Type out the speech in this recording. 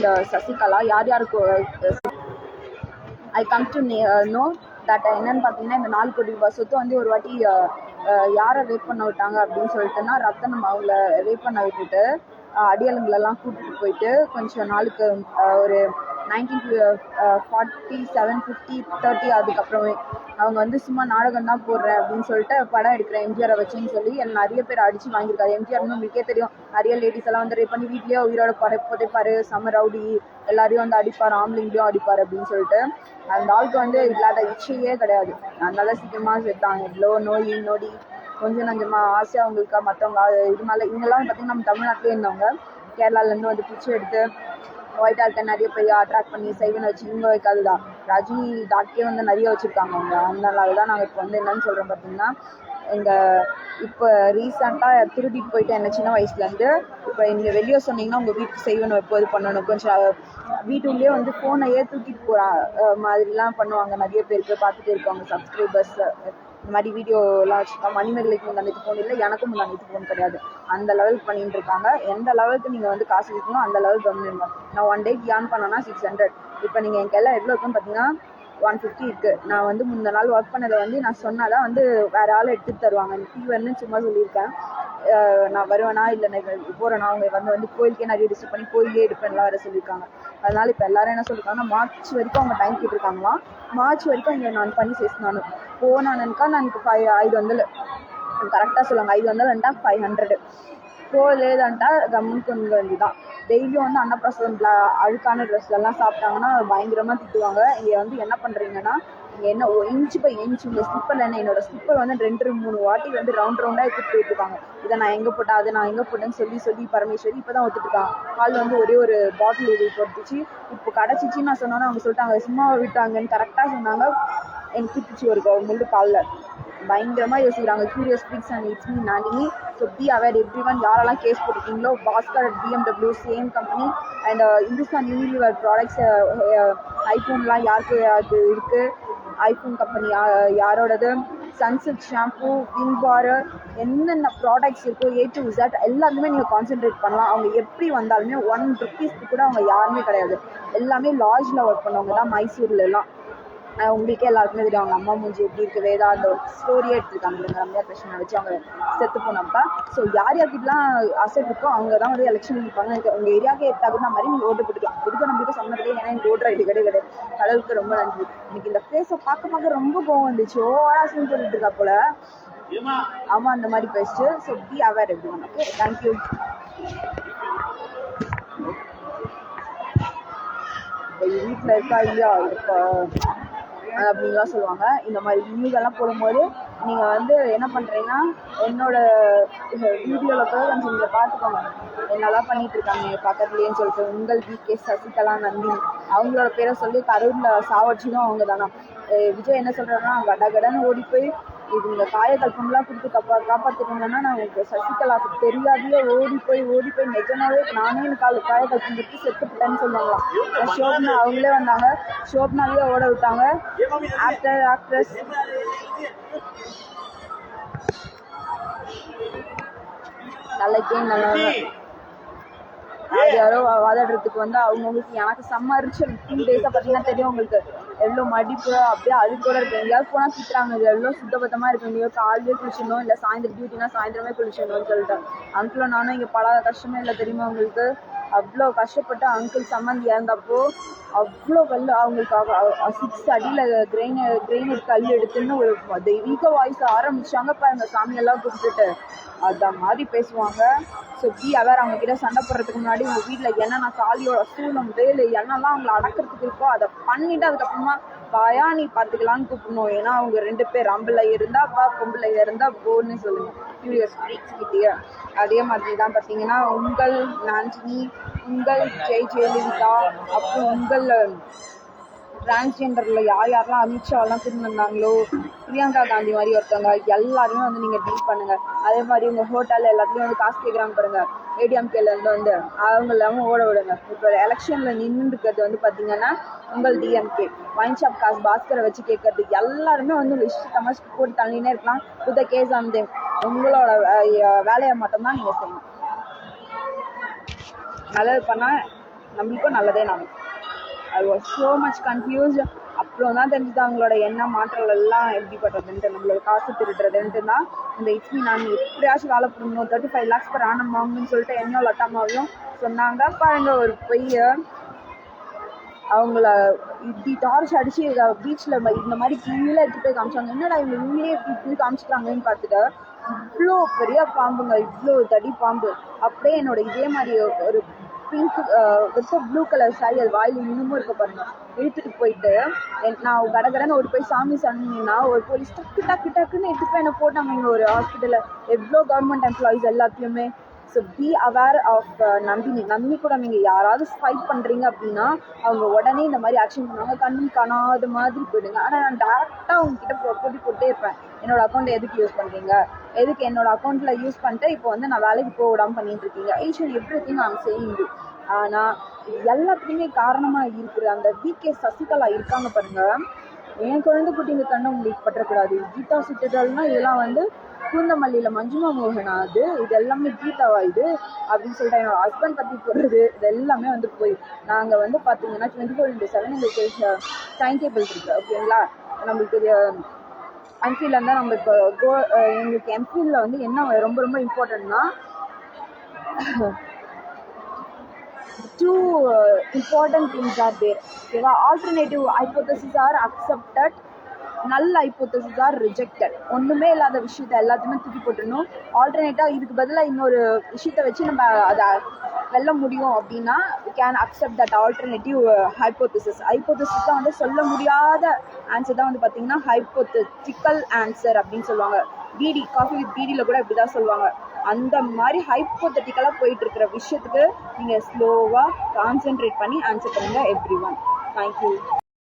இந்த சசிகலா யார் யாருக்கு I come to know that என்னன்னு பார்த்தீங்கன்னா இந்த 4 கோடி ரூபாய் சொத்து வந்து ஒரு வாட்டி யாரை ரேப் பண்ண விட்டாங்க அப்படின்னு சொல்லிட்டுன்னா ரத்தனம் அவங்கள ரேப் பண்ண விட்டுட்டு அடியாளுங்களெல்லாம் கூட்டிகிட்டு போயிட்டு கொஞ்சம் நாளுக்கு ஒரு 1947 50 30 அதுக்கப்புறமே அவங்க வந்து சும்மா நாடகம் தான் போடுறேன் அப்படின்னு சொல்லிட்டு படம் எடுக்கிறேன் எம்ஜிஆரை வச்சுன்னு சொல்லி நிறைய பேர் அடித்து வாங்கியிருக்காரு. எம்ஜிஆர்னு உங்களுக்கே தெரியும், நிறைய லேடிஸ் எல்லாம் வந்து ரேப் பண்ணி வீட்லேயே உயிரோட புதைப்பாரு, சம ரவுடி எல்லாரையும் வந்து அடிப்பார், ஆம்பளைங்களையும் அடிப்பார் அப்படின்னு சொல்லிட்டு. அந்த ஆளுக்கு வந்து இல்லாத இச்சையே கிடையாது, அதனால சீக்கிரமாக சேர்த்தாங்க. இவ்வளோ நோய் நொடி கொஞ்சம் நஞ்சமாக ஆசை அவங்களுக்கு மற்றவங்க இது மேலே. இவங்கெல்லாம் பார்த்தீங்கன்னா நம்ம தமிழ்நாட்டிலே இருந்தவங்க, கேரளாலேருந்து வந்து பிச்சை எடுத்து ஒயிட்டாக இருக்க நிறைய பேர் அட்ராக்ட் பண்ணி செய்வனை வச்சு இவங்க வைக்காது தான். ரஜினி டாக்கே வந்து நிறைய வச்சுருக்காங்க அவங்க. அதனால தான் நாங்கள் இப்போ வந்து என்னன்னு சொல்கிறோம் பார்த்தீங்கன்னா, இப்போ ரீசெண்டாக திருடிட்டு போயிட்டு என்ன சின்ன வயசுலேருந்து இப்போ நீங்கள் வெளியே சொன்னீங்கன்னா உங்கள் வீட்டுக்கு செய்வனை எப்போது பண்ணணும், கொஞ்சம் வீட்டுள்ளே வந்து ஃபோனையே தூக்கிட்டு போகிற மாதிரிலாம் பண்ணுவாங்க. நிறைய பேருக்கு பார்த்துட்டு இருக்காங்க சப்ஸ்கிரைபர்ஸ். இந்த மாதிரி வீடியோலாம் வச்சுருக்காங்க. மணிமேகலைக்கு முன்னாடி ஃபோன் இல்லை, எனக்கும் முன்னாடி ஃபோன் கிடையாது. அந்த லெவலுக்கு பண்ணிட்டு இருக்காங்க. எந்த லெவலுக்கு நீங்கள் வந்து காசு இருக்கணும் அந்த லெவலுக்கு வந்துடுங்க. நான் 1 டேக்கு ஏர்ன் பண்ணோன்னா 600. இப்போ நீங்கள் என் கையில் எவ்வளோ இருக்குன்னு பார்த்தீங்கன்னா 150 இருக்குது. நான் வந்து முந்த நாள் ஒர்க் பண்ணதை வந்து நான் சொன்னாதான் வந்து வேறு ஆள் எடுத்துகிட்டு தருவாங்க. ஃபீவர்னு சும்மா சொல்லியிருக்கேன். நான் வருவேனா இல்லை நான் போகிறேன்னா அவங்க வந்து கோயிலுக்கே நிறைய டிஸ்டர்ப் பண்ணி கோயிலே எடுப்பேன்லாம் வேறு சொல்லியிருக்காங்க. அதனால் இப்போ எல்லாரும் என்ன சொல்லியிருக்காங்கன்னா மார்ச் வரைக்கும் அவங்க டைம் கேட்டிருக்காங்களாம். மார்ச் வரைக்கும் இங்கே நான் பண்ணி சேர்த்துனானு போனானுக்கா நான் இப்போ 500 கரெக்டாக சொல்லுவாங்க. 500 வந்துட்டா 500 போலேதான்ட்டா கம்முன்னு கொண்டு வேண்டிதான். டெய்லியும் வந்து அன்னப்பிரசாதம் அழுக்கான ட்ரெஸ்லலாம் சாப்பிட்டாங்கன்னா பயங்கரமாக திட்டுவாங்க. இங்கே வந்து என்ன பண்ணுறீங்கன்னா இங்கே என்ன இன்ச்சு பை இன்ச்சு உங்கள் ஸ்லிப்பரில் என்ன என்னோட ஸ்லிப்பர் வந்து 2-3 வாட்டி வந்து ரவுண்டாக எடுத்துகிட்டு போயிட்டுருக்காங்க. இதை நான் எங்கே போட்டேன் அதை நான் எங்கே போட்டேன்னு சொல்லி பரமேஸ்வரி இப்போ தான் ஒத்துட்டுருக்காங்க. கால் வந்து ஒரே ஒரு பாட்டில் இது போட்டுச்சு, இப்போ கிடச்சிச்சின்னு நான் சொன்னோன்னே அவங்க சொல்லிட்டாங்க சும்மா விட்டாங்கன்னு கரெக்டாக சொன்னாங்க. எனக்கு திட்டுச்சு ஒரு கவர்மெண்ட் காலில். பயங்கரமாக யோசிக்கிறாங்க. Curious freaks and it's me Nandini. So be aware every one. யாரெல்லாம் கேஸ் போட்டிருக்கீங்களோ Bhaskar BMW same company and Hindustan Unilever products ஐஃபோன்லாம் யாருக்கு அது இருக்குது, ஐஃபோன் கம்பெனி யாரோடது, சன்சில்க் ஷாம்பூ, விம் பார், என்னென்ன ப்ராடக்ட்ஸ் இருக்கோ A to Z எல்லாத்துமே நீங்கள் கான்சென்ட்ரேட் பண்ணலாம். அவங்க எப்படி வந்தாலுமே 1 rupeesக்கு கூட அவங்க யாருமே கிடையாது. எல்லாமே லாட்ஜில் ஒர்க் பண்ணவங்க தான் மைசூர்லாம். உங்களுக்கே எல்லாருக்குமே தெரியும் அவங்க அம்மா மூஞ்சி எப்படி இருக்குது. வேதா அந்த ஸ்டோரியே எடுத்துருக்காங்க இல்லைங்க, ரம்யா கிருஷ்ணனை வச்சு அவங்க செத்து போனப்ப. ஸோ யார் யார்கிட்டலாம் அசட் இருக்கோ அவங்க தான் வந்து எலெக்ஷன் நிற்பாங்க. உங்கள் ஏரியாவுக்கு தகுந்த மாதிரி நீங்கள் ஓட்டு போட்டுக்கலாம். இதுக்கு நம்மகிட்ட சொன்னதே ஏன்னா எனக்கு ஓட்டுற இது கிடையாது. கடவுளுக்கு ரொம்ப நன்றி. எனக்கு இந்த ஃபேஸை பார்க்க ரொம்ப கோவம் வந்துச்சு. ஓவராசன்னு சொல்லிட்டு இருக்கா போல. ஆமாம் அந்த மாதிரி பேசிட்டு. ஸோ பி அவேர் எப்படி ஒன். Okay, thank you. இப்போ வீட்டில் இருக்கா இல்லையா இப்போ அப்படின்லாம் சொல்லுவாங்க. இந்த மாதிரி நியூஸெல்லாம் போடும்போது நீங்கள் வந்து என்ன பண்ணுறீங்கன்னா என்னோட வீடியோவில் கூட கொஞ்சம் நீங்கள் பார்த்துக்கோங்க என்னெல்லாம் பண்ணிகிட்டு இருக்காங்க எங்கள் பக்கத்துலேன்னு சொல்லிட்டு. உங்கள் VK சசிகலா நந்தினி அவங்களோட பேரை சொல்லி கரூரில் சாவடிச்சதும் அவங்க தானா. விஜய் என்ன சொல்கிறாங்கன்னா கடகடன்னு ஓடி போய் இது இந்த காயக்கல்பம்லாம் கொடுத்து காப்பாற்றிருந்தேன்னா நான் உங்களுக்கு சசிகலாவுக்கு தெரியாதையே ஓடி போய் நிஜமாவே நானே எனக்கு காயக்கல்பம் கொடுத்து செத்துக்கிட்டேன்னு சொல்லுவாங்களாம். ஷோப்னா அவங்களே வந்தாங்க, ஷோப்னாவே ஓட விட்டாங்க. ஆக்ட்ரஸ் தலைக்கே நல்லா யாரோ வாதாடுறதுக்கு வந்து அவங்கவுங்களுக்கு எனக்கு செம்ம இருந்துச்சு. 2 டேஸாக பார்த்தீங்கன்னா தெரியும் உங்களுக்கு எவ்வளோ மடிப்பு அப்படியே அது கூட இருக்குது. எங்கேயாவது போனால் திட்டுறாங்க இது எவ்வளோ சுத்தபத்தமாக இருக்குது, எங்கேயோ காலையே குளிச்சிடணும் இல்லை சாயந்தரம் டியூட்டினா சாயந்தரமே குளிச்சிடணும்னு சொல்லிட்டு. அங்கிளும் நானும் இங்கே பல கஷ்டமே இல்லை தெரியுமா உங்களுக்கு. அவ்வளோ கஷ்டப்பட்டு அங்கிள் சம்மந்தி இறந்தப்போ அவ்வளோ கல் அவங்களுக்கு 6 அடியில் கிரெயினட் கல் எடுத்துன்னு ஒரு தெய்வீக வாய்ஸ் ஆரம்பிச்சாங்க பாருங்க. சாமியெல்லாம் கூப்பிட்டுட்டு அந்த மாதிரி பேசுவாங்க. So be aware. அவங்கக்கிட்ட சண்டை போடுறதுக்கு முன்னாடி உங்கள் வீட்டில் என்னென்ன காலியோட சூளம் வேலு என்னெல்லாம் அவங்கள அடக்கிறதுக்கு இருக்கோ அதை பண்ணிவிட்டு அதுக்கப்புறமா வாயா நீ பார்த்துக்கலான்னு கூப்பிடணும். ஏன்னா அவங்க 2 பேர் ஆம்பளை இருந்தால் பா பொம்பளை இருந்தால் போன்னு சொல்லுங்கள். கியூரியஸ் ஃப்ரீக்ஸ் கிட்டே அதே மாதிரி தான் பார்த்தீங்கன்னா உங்கள் நான்சினி, உங்கள் ஜெயலலிதா, அப்புறம் உங்கள் டிரான்ஸ்ஜெண்டரில் யாரெல்லாம் அமித்ஷாவெல்லாம் கூட்டிட்டு வந்தாங்களோ, பிரியங்கா காந்தி மாதிரி ஒருத்தவங்க எல்லாருமே வந்து நீங்கள் டீல் பண்ணுங்கள். அதே மாதிரி உங்கள் ஹோட்டலில் எல்லாத்துலேயும் வந்து காசு கேட்குறாங்க பாருங்கள், ADMKலேருந்து வந்து அவங்க எல்லாமே ஓட விடுங்க. இப்போ எலெக்ஷனில் நின்றுருக்கிறது வந்து பார்த்தீங்கன்னா உங்கள் DMK வைன் ஷாப் காசு பாஸ்கரை வச்சு கேட்கறது எல்லாருமே வந்து லிஸ்ட் தமாஷ் போட்டு தள்ளினே இருக்கலாம். புத்த கேஸ் ஆன் தேம். உங்களோட வேலையை மட்டும்தான் நீங்கள் செய்யணும். நல்லது பண்ணால் நம்மளுக்கும் நல்லதே நடக்கும். I was so much confused. அப்புறம் தான் தெரிஞ்சுது அவங்களோட எண்ண மாற்றங்கள் எல்லாம் எப்படிப்பட்டதுன்ட்டு. நம்மளோட காசு திருடுறதுன்ட்டு தான் இந்த இட்ஸ்மி நான் எப்படியாச்சும் வேலை பண்ணணும் 35 lakhs per annum வாங்கணும்னு சொல்லிட்டு என்னையும் லட்டாமாவையும் சொன்னாங்க. பாருங்க ஒரு பொய்ய அவங்கள இப்படி டார்ச் அடிச்சு பீச்சில் இந்த மாதிரி கீழே எடுத்து போய் காமிச்சாங்க. என்னடா இவங்க இவங்களே இப்படி காமிச்சிட்டாங்கன்னு பார்த்துட்டு இவ்வளோ பெரிய பாம்புங்க, இவ்வளோ தடி பாம்பு. அப்படியே என்னோட இதே மாதிரி ஒரு pink with blue colour sorry அது வாயில் இன்னமும் இருக்க பாருங்க இழுத்துட்டு போயிட்டு நான் கடகடன்னு ஒரு போய் சாமி சொன்னீங்கன்னா ஒரு போலீஸ் டக்குன்னு எடுத்து போய் என்ன போட்டாங்க இங்கே ஒரு ஹாஸ்பிட்டலில். எவ்வளோ கவர்மெண்ட் எம்ப்ளாயிஸ் எல்லாத்தையுமே. So be aware of Nandini கூட நீங்கள் யாராவது ஃபைட் பண்ணுறீங்க அப்படின்னா அவங்க உடனே இந்த மாதிரி ஆக்ஷன் பண்ணுவாங்க. கண்ணும் காணாத மாதிரி போயிடுங்க. ஆனால் நான் டேரெக்டாக உங்ககிட்ட போட்டே இருப்பேன், என்னோட அக்கௌண்ட் எதுக்கு யூஸ் பண்ணுறீங்க, எதுக்கு என்னோட அக்கௌண்ட்டில் யூஸ் பண்ணிட்டு இப்போ வந்து நான் வேலைக்கு போக விடாமல் பண்ணிட்டு இருக்கீங்க. Each and every thing I'm saying. ஆனால் எல்லாத்துக்குமே காரணமாக இருக்கிற அந்த விகே சசிகலா இருக்காங்க பாருங்க. என் குழந்தை குட்டிங்க கண்ணை உங்களுக்கு பற்றக்கூடாது. கீதா சுட்டுதல்னா இதெல்லாம் வந்து பூந்தமல்லியில் மஞ்சுமா மோகனா அது இது எல்லாமே கீதாவா இது அப்படின்னு சொல்லிட்டு என்னோட ஹஸ்பண்ட் பற்றி போடுறது இது எல்லாமே வந்து போய் நாங்கள் வந்து பார்த்தீங்கன்னா 24/7 எங்களுக்கு டைம் டேபிள் இருக்குது. ஓகேங்களா, நம்மளுக்கு எம்ஃபில் இருந்தால் நம்ம இப்போ எங்களுக்கு எம்ஃபிலில் வந்து என்ன ரொம்ப ரொம்ப இம்பார்ட்டன்ட்னா two important things are there. ஓகேவா, ஆல்டர்னேட்டிவ் ஹைப்போதசிஸ் ஆர் அக்செப்டட், நல் ஹைப்போதசிஸ் ஆர் ரிஜெக்டட். ஒன்றுமே இல்லாத விஷயத்த எல்லாத்தையுமே தூக்கி போட்டுடணும். ஆல்டர்னேட்டாக இதுக்கு பதிலாக இன்னொரு விஷயத்த வச்சு நம்ம அதை வெல்ல முடியும் அப்படின்னா we can accept that alternative hypothesis. Hypothesis தான் வந்து சொல்ல முடியாத ஆன்சர் தான் வந்து பார்த்தீங்கன்னா ஹைப்போதெட்டிக்கல் ஆன்சர் அப்படின்னு சொல்லுவாங்க. பிடி காஃபி வித் பிடியில் கூட இப்படி தான் சொல்லுவாங்க. அந்த மாதிரி ஹைப்போதெட்டிக்கலாக போயிட்டு இருக்கிற விஷயத்துக்கு நீங்கள் ஸ்லோவாக கான்சென்ட்ரேட் பண்ணி ஆன்சர் பண்ணுங்கள் எவ்ரி ஒன். தேங்க்யூ.